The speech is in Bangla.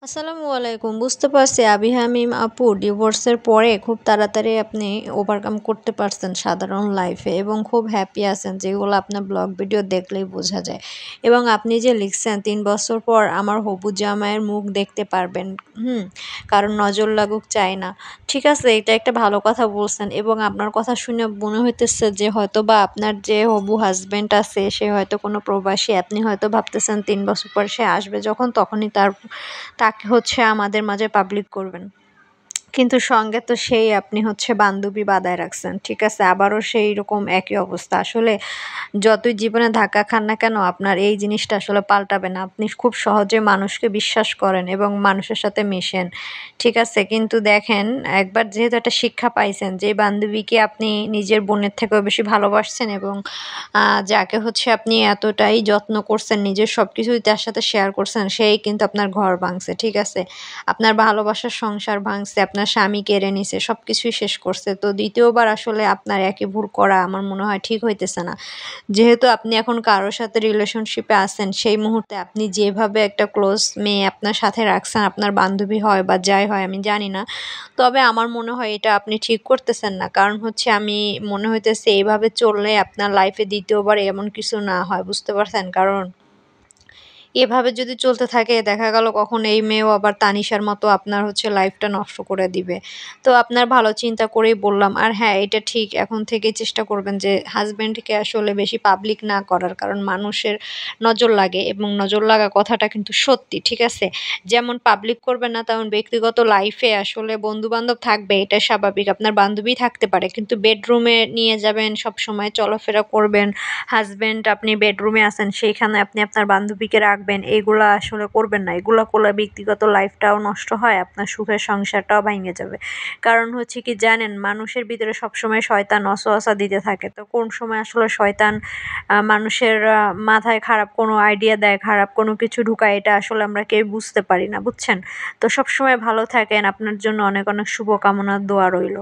আসসালামু আলাইকুম। বুঝতে পারছি আবিহা আপু ডিভোর্সের পরে খুব তাড়াতাড়ি আপনি ওভারকাম করতে পারছেন সাধারণ লাইফে এবং খুব হ্যাপি আছেন, যেগুলো আপনার ব্লগ ভিডিও দেখলেই বোঝা যায়। এবং আপনি যে লিখছেন ৩ বছর পর আমার হবু জামাইয়ের মুখ দেখতে পারবেন, কারণ নজর লাগুক চাই না। ঠিক আছে, এটা একটা ভালো কথা বলছেন এবং আপনার কথা শুনে মনে হইতেছে যে হয়তোবা আপনার যে হবু হাসব্যান্ড আছে সে হয়তো কোনো প্রবাসী। আপনি হয়তো ভাবতেছেন ৩ বছর পর সে আসবে যখন তখনই তাকে আমাদের মাঝে পাবলিক করবেন। কিন্তু সঙ্গে তো সেই আপনি বান্ধবী বাঁধায় রাখছেন। ঠিক আছে? আবারও সেই রকম একই অবস্থা। আসলে যতই জীবনে ধাক্কা খান না কেন আপনার এই জিনিসটা আসলে পাল্টাবে না। আপনি খুব সহজে মানুষকে বিশ্বাস করেন এবং মানুষের সাথে মেশেন। ঠিক আছে? কিন্তু দেখেন, একবার যেহেতু একটা শিক্ষা পাইছেন যে বান্ধবীকে আপনি নিজের বোনের থেকেও বেশি ভালোবাসছেন এবং যাকে আপনি এতটাই যত্ন করছেন, নিজের সবকিছুই তার সাথে শেয়ার করছেন, সেই কিন্তু আপনার ঘর ভাঙছে। ঠিক আছে? আপনার ভালোবাসার সংসার ভাঙছে, আপনার স্বামী কেড়ে নিছে, সবকিছুই শেষ করছে। তো দ্বিতীয়বার আসলে আপনার একই ভুল করা আমার মনে হয় ঠিক হইতেছে না। যেহেতু আপনি এখন কারো সাথে রিলেশনশিপে আছেন, সেই মুহূর্তে আপনি যেভাবে একটা ক্লোজ মেয়ে আপনার সাথে রাখছেন, আপনার বান্ধবী হয় বা যাই হয় আমি জানি না। তবে আমার মনে হয় এটা আপনি ঠিক করতেছেন না। কারণ আমি মনে হইতেছে এভাবে চললে আপনার লাইফে দ্বিতীয়বার এমন কিছু না হয়। বুঝতে পারছেন? কারণ এভাবে যদি চলতে থাকে দেখা গেল কখন এই মেয়েও আবার তানিশার মতো আপনার লাইফটা নষ্ট করে দিবে। তো আপনার ভালো চিন্তা করেই বললাম। আর হ্যাঁ, এটা ঠিক, এখন থেকেই চেষ্টা করবেন যে হাসব্যান্ডকে আসলে বেশি পাবলিক না করার। কারণ মানুষের নজর লাগে এবং নজর লাগা কথাটা কিন্তু সত্যি। ঠিক আছে? যেমন পাবলিক করবেন না তেমন ব্যক্তিগত লাইফে আসলে বন্ধু-বান্ধব থাকবে, এটা স্বাভাবিক। আপনার বান্ধবী থাকতে পারে। কিন্তু বেডরুমে নিয়ে যাবেন, সবসময় চলাফেরা করবেন। হাসব্যান্ড আপনি বেডরুমে আছেন, সেইখানে আপনি আপনার বান্ধবীকে রাখবেন। এগুলা আসলে করবেন না। এগুলা করলে ব্যক্তিগত লাইফটাও নষ্ট হয়, আপনার সুখের সংসারটাও ভাইঙে যাবে। কারণ কি জানেন, মানুষের ভিতরে সবসময় শয়তান ওয়াসওয়াসা দিতে থাকে। তো কোন সময় আসলে শয়তান মানুষের মাথায় খারাপ কোনো আইডিয়া দেয়, খারাপ কোনো কিছু ঢুকায়, এটা আসলে আমরা কেউ বুঝতে পারি না, বুঝছেন? তো সবসময় ভালো থাকেন। আপনার জন্য অনেক, অনেক শুভকামনা, দোয়া রইল।